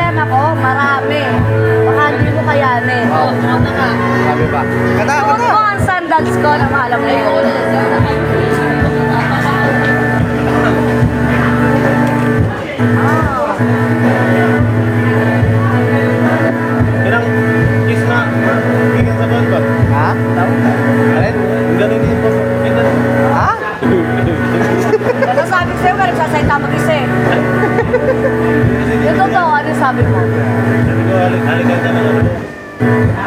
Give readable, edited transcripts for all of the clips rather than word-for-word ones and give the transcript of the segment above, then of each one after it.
yan ako, marami. Baka hindi mo kayanin. Oo. Sabi ba? Kata, Huwag kata. mo ang sandals ko na maalam mo yun. Ilang kiss na bigyan sa doon ba? Ha? Alin? Ganun din po. Ha? Ano sabi ko sa'yo, pero sasalita mag-isa eh. Yung totoo, ano sabi mo? Sabi ko, halikan ka ng ano.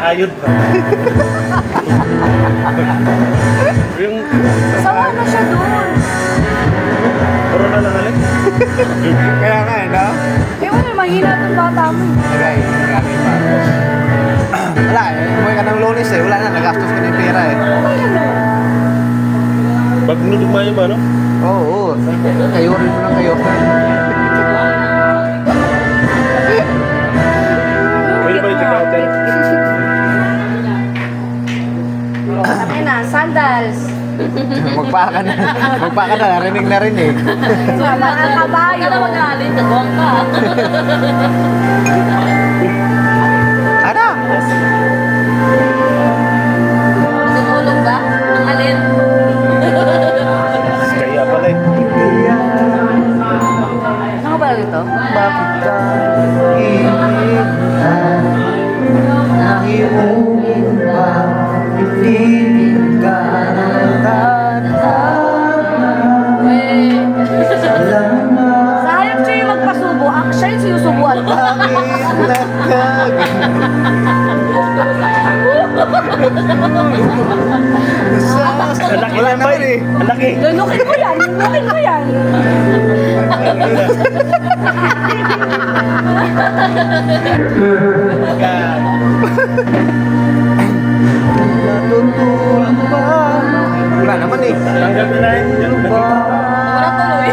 Ayod ba? Yung Sawa na siya doon. puro na lang halik. Kaya nga, no? Eh, wala, mahina itong bata mo. Tagay, marami pa. Wala eh, umuwi ka ng Lunes eh. Wala na, nagastos ka ng pera eh. Pag nulugmayo ba, no? Oo, kayo rin mo lang kayo. Pwede ba yung take-outer? Sabi na, sandals. Magpaka na, narinig na rin eh. Sama ang kabayo. Ano magaling? Kagawang ka. Ano? Tutulog ba? Ang alin? Kaya pala eh. Ano ba ito? Bakit ka iinitan? Nahimuin ba? Ipiling ka ng tadhana? Alam na Sayang siya yung magpasubo. Siya yung sinusubuan ko. bakit Ang laki Wala na ba naman eh. eh? Ang laki. Lunukin mo yan. Lunukin mo yan. Natutulog ba? Wala naman eh. Tanggal na na yun. Ganun ba? Wala tuloy.